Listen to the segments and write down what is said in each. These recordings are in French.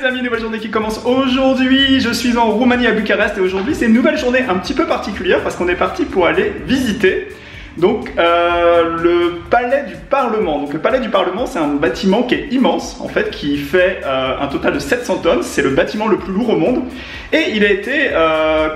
les amis, nouvelle journée qui commence aujourd'hui. Je suis en Roumanie à Bucarest et aujourd'hui c'est une nouvelle journée un petit peu particulière parce qu'on est parti pour aller visiter donc le palais du Parlement. Donc le palais du Parlement, c'est un bâtiment qui est immense en fait, qui fait un total de 700 tonnes. C'est le bâtiment le plus lourd au monde et il a été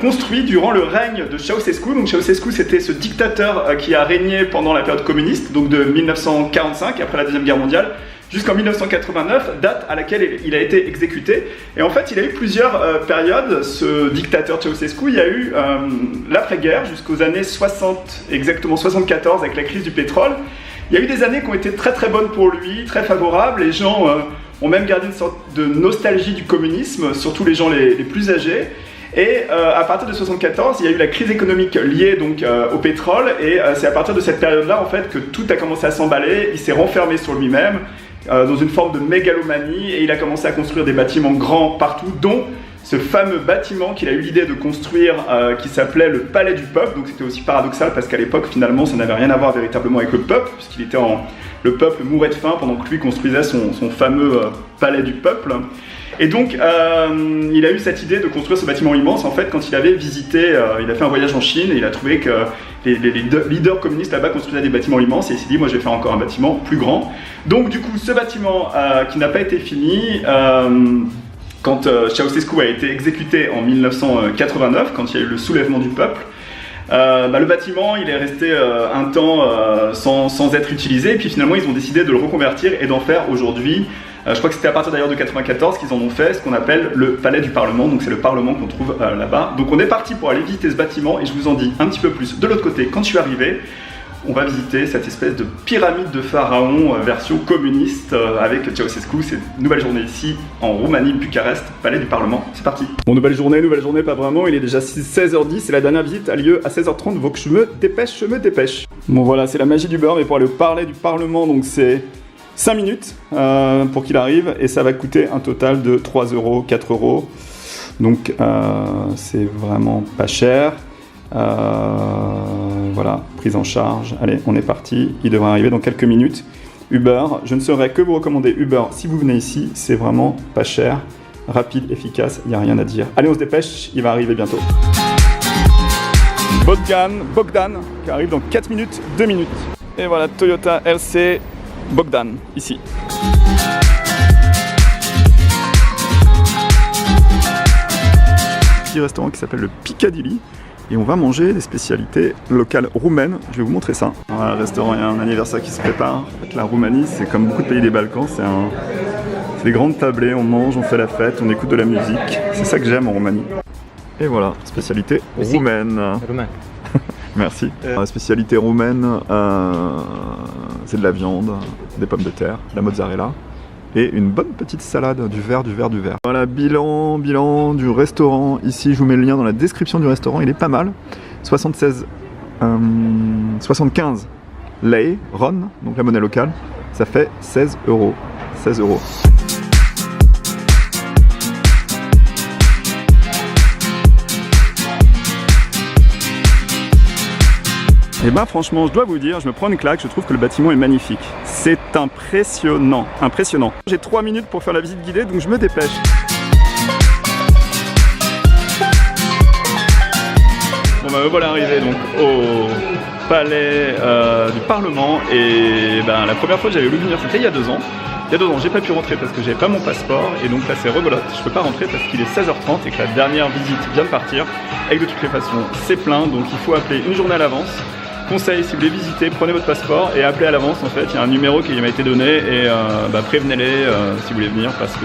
construit durant le règne de Ceausescu. Donc Ceausescu, c'était ce dictateur qui a régné pendant la période communiste, donc de 1945 après la Deuxième Guerre mondiale jusqu'en 1989, date à laquelle il a été exécuté. Et en fait, il a eu plusieurs périodes, ce dictateur Ceausescu. Il y a eu l'après-guerre jusqu'aux années 60, exactement 74, avec la crise du pétrole. Il y a eu des années qui ont été très très bonnes pour lui, très favorables. Les gens ont même gardé une sorte de nostalgie du communisme, surtout les gens les plus âgés. Et à partir de 74, il y a eu la crise économique liée donc au pétrole. Et c'est à partir de cette période-là en fait que tout a commencé à s'emballer. Il s'est renfermé sur lui-même. Dans une forme de mégalomanie, et il a commencé à construire des bâtiments grands partout, dont ce fameux bâtiment qu'il a eu l'idée de construire qui s'appelait le Palais du Peuple. Donc c'était aussi paradoxal parce qu'à l'époque finalement ça n'avait rien à voir véritablement avec le peuple, puisqu'il était le peuple mourait de faim pendant que lui construisait son fameux Palais du Peuple. Et donc il a eu cette idée de construire ce bâtiment immense en fait quand il avait visité, il a fait un voyage en Chine et il a trouvé que les leaders communistes là-bas construisaient des bâtiments immenses et il s'est dit moi je vais faire encore un bâtiment plus grand. Donc du coup ce bâtiment qui n'a pas été fini quand Ceausescu a été exécuté en 1989, quand il y a eu le soulèvement du peuple, le bâtiment il est resté un temps sans être utilisé et puis finalement ils ont décidé de le reconvertir et d'en faire aujourd'hui, je crois que c'était à partir d'ailleurs de 94 qu'ils en ont fait ce qu'on appelle le Palais du Parlement, donc c'est le Parlement qu'on trouve là-bas. Donc on est parti pour aller visiter ce bâtiment et je vous en dis un petit peu plus de l'autre côté. Quand je suis arrivé, on va visiter cette espèce de pyramide de pharaon version communiste avec Ceausescu. C'est une nouvelle journée ici en Roumanie, Bucarest, Palais du Parlement. C'est parti. Bon, nouvelle journée pas vraiment. Il est déjà 16h10 et la dernière visite a lieu à 16h30. Donc je me dépêche. Bon voilà, c'est la magie du beurre, mais pour aller au Palais du Parlement, donc c'est 5 minutes pour qu'il arrive et ça va coûter un total de 3 euros, 4 euros. Donc c'est vraiment pas cher. Voilà, prise en charge. Allez, on est parti. Il devrait arriver dans quelques minutes. Uber, je ne saurais que vous recommander Uber si vous venez ici. C'est vraiment pas cher, rapide, efficace, il n'y a rien à dire. Allez, on se dépêche, il va arriver bientôt. Bogdan, qui arrive dans 4 minutes, 2 minutes. Et voilà, Toyota LC Bogdan, ici. Petit restaurant qui s'appelle le Piccadilly. Et on va manger des spécialités locales roumaines. Je vais vous montrer ça. Voilà, le restaurant, il y a un anniversaire qui se prépare. En fait, la Roumanie, c'est comme beaucoup de pays des Balkans. C'est des grandes tablées, on mange, on fait la fête, on écoute de la musique. C'est ça que j'aime en Roumanie. Et voilà, spécialité roumaine. Merci. La spécialité roumaine, c'est de la viande, des pommes de terre, de la mozzarella. Et une bonne petite salade, du verre. Voilà, bilan du restaurant. Ici, je vous mets le lien dans la description du restaurant. Il est pas mal. 75 lei, RON, donc la monnaie locale. Ça fait 16 euros. 16 euros. Et bah franchement, je dois vous dire, je me prends une claque, je trouve que le bâtiment est magnifique. C'est impressionnant. J'ai 3 minutes pour faire la visite guidée, donc je me dépêche. Bon bah voilà arrivé donc au palais du Parlement et la première fois que j'avais voulu venir c'était il y a 2 ans. Il y a 2 ans j'ai pas pu rentrer parce que j'avais pas mon passeport et donc là c'est rebelote. Je peux pas rentrer parce qu'il est 16h30 et que la dernière visite vient de partir. Et de toutes les façons c'est plein donc il faut appeler une journée à l'avance. Conseil, si vous voulez visiter, prenez votre passeport et appelez à l'avance en fait. Il y a un numéro qui m'a été donné et prévenez-les si vous voulez venir parce que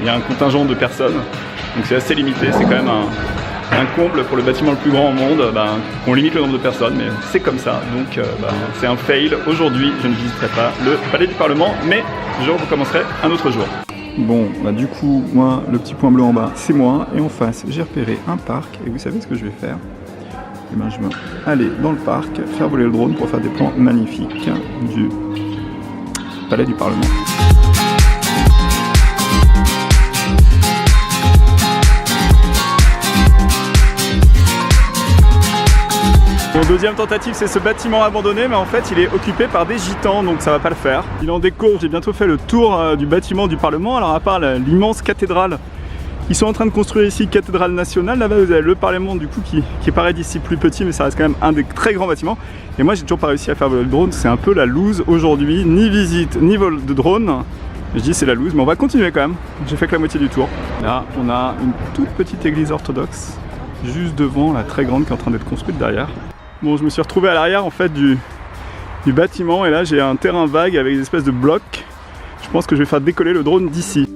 il y a un contingent de personnes. Donc c'est assez limité, c'est quand même un comble pour le bâtiment le plus grand au monde, qu'on limite le nombre de personnes, mais c'est comme ça. Donc c'est un fail. Aujourd'hui, je ne visiterai pas le Palais du Parlement, mais je recommencerai un autre jour. Bon, du coup, moi, le petit point bleu en bas, c'est moi. Et en face, j'ai repéré un parc. Et vous savez ce que je vais faire ? Je vais aller dans le parc, faire voler le drone pour faire des plans magnifiques du Palais du Parlement. Bon, deuxième tentative, c'est ce bâtiment abandonné, mais en fait il est occupé par des gitans, donc ça va pas le faire. Il en décourt, j'ai bientôt fait le tour du bâtiment du Parlement. Alors à part l'immense cathédrale, ils sont en train de construire ici cathédrale nationale. Là-bas vous avez le Parlement du coup qui paraît d'ici plus petit, mais ça reste quand même un des très grands bâtiments. Et moi j'ai toujours pas réussi à faire voler le drone, c'est un peu la loose aujourd'hui, ni visite, ni vol de drone. Je dis c'est la loose, mais on va continuer quand même. J'ai fait que la moitié du tour. Là on a une toute petite église orthodoxe, juste devant la très grande qui est en train d'être construite derrière. Bon, je me suis retrouvé à l'arrière en fait du bâtiment et là j'ai un terrain vague avec des espèces de blocs. Je pense que je vais faire décoller le drone d'ici.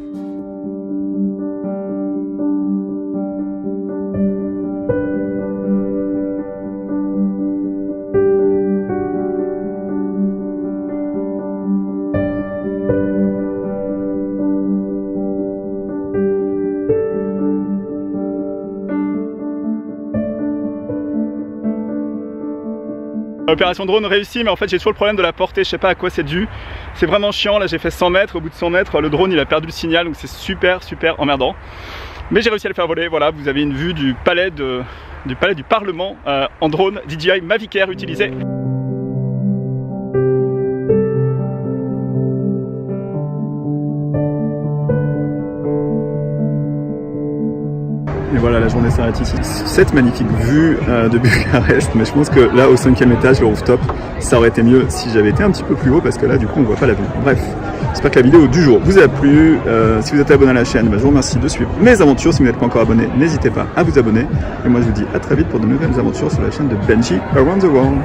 Opération drone réussie, mais en fait j'ai toujours le problème de la portée, je sais pas à quoi c'est dû. C'est vraiment chiant, là j'ai fait 100 mètres, au bout de 100 mètres le drone il a perdu le signal, donc c'est super emmerdant. Mais j'ai réussi à le faire voler, voilà, vous avez une vue du palais du Parlement en drone DJI Mavic Air utilisé. Et voilà, la journée s'arrête ici. Cette magnifique vue de Bucarest, mais je pense que là au 5e étage, le rooftop, ça aurait été mieux si j'avais été un petit peu plus haut parce que là du coup on voit pas la vue. Bref, j'espère que la vidéo du jour vous a plu. Si vous êtes abonné à la chaîne, je vous remercie de suivre mes aventures. Si vous n'êtes pas encore abonné, n'hésitez pas à vous abonner. Et moi je vous dis à très vite pour de nouvelles aventures sur la chaîne de Benji Around the World.